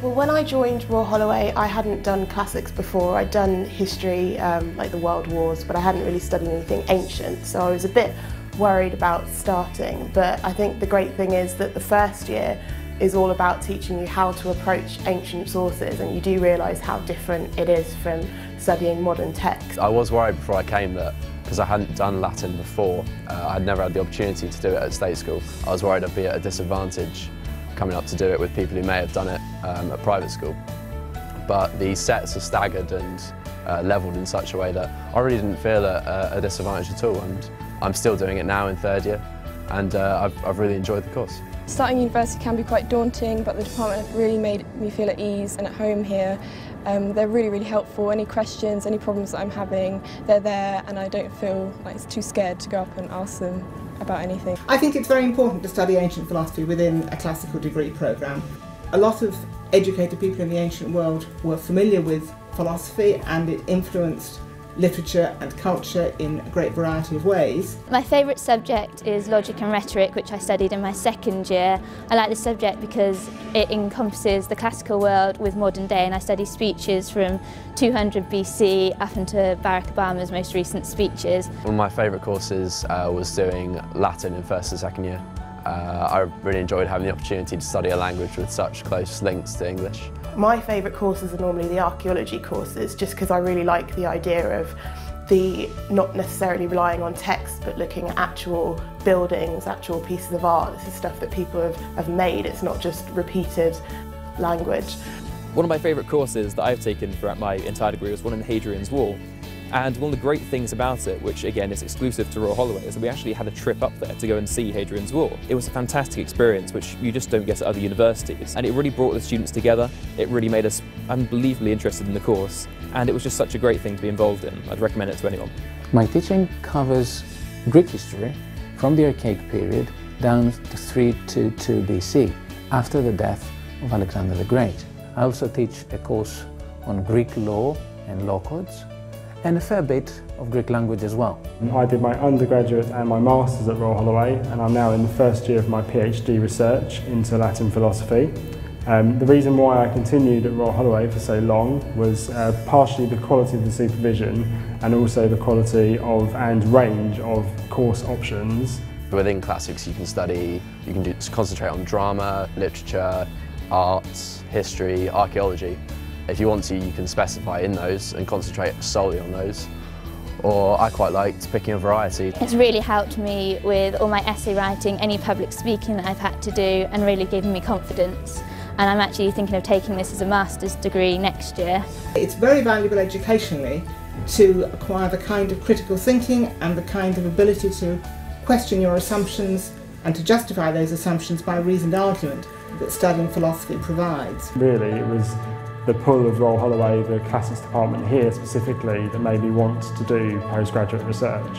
Well, when I joined Royal Holloway, I hadn't done classics before. I'd done history, like the World Wars, but I hadn't really studied anything ancient, so I was a bit worried about starting. But I think the great thing is that the first year is all about teaching you how to approach ancient sources, and you do realise how different it is from studying modern texts. I was worried before I came that, because I hadn't done Latin before, I'd never had the opportunity to do it at state school. I was worried I'd be at a disadvantage coming up to do it with people who may have done it at private school. But the sets are staggered and levelled in such a way that I really didn't feel a disadvantage at all, and I'm still doing it now in third year, and I've really enjoyed the course. Starting university can be quite daunting, but the department have really made me feel at ease and at home here. They're really helpful. Any questions, any problems that I'm having, they're there, and I don't feel like it's too scared to go up and ask them about anything. I think it's very important to study ancient philosophy within a classical degree programme. A lot of educated people in the ancient world were familiar with philosophy, and it influenced literature and culture in a great variety of ways. My favourite subject is logic and rhetoric, which I studied in my second year. I like this subject because it encompasses the classical world with modern day, and I study speeches from 200 BC up into Barack Obama's most recent speeches. One of my favourite courses was doing Latin in first and second year. I really enjoyed having the opportunity to study a language with such close links to English. My favourite courses are normally the archaeology courses, just because I really like the idea of not necessarily relying on text, but looking at actual buildings, actual pieces of art. This is stuff that people have made, it's not just repeated language. One of my favourite courses that I've taken throughout my entire degree was one on Hadrian's Wall. And one of the great things about it, which again is exclusive to Royal Holloway, is that we actually had a trip up there to go and see Hadrian's Wall. It was a fantastic experience which you just don't get at other universities, and it really brought the students together. It really made us unbelievably interested in the course, and it was just such a great thing to be involved in. I'd recommend it to anyone. My teaching covers Greek history from the Archaic period down to 322 BC, after the death of Alexander the Great. I also teach a course on Greek law and law codes, and a fair bit of Greek language as well. I did my undergraduate and my master's at Royal Holloway, and I'm now in the first year of my PhD research into Latin philosophy. The reason why I continued at Royal Holloway for so long was partially the quality of the supervision, and also the quality of and range of course options. Within classics you can concentrate on drama, literature, arts, history, archaeology. If you want to, you can specify in those and concentrate solely on those. Or I quite liked picking a variety. It's really helped me with all my essay writing, any public speaking that I've had to do, and really given me confidence. And I'm actually thinking of taking this as a master's degree next year. It's very valuable educationally to acquire the kind of critical thinking and the kind of ability to question your assumptions and to justify those assumptions by reasoned argument that studying philosophy provides. Really, it was the pull of Royal Holloway, the classics department here specifically, that made me want to do postgraduate research.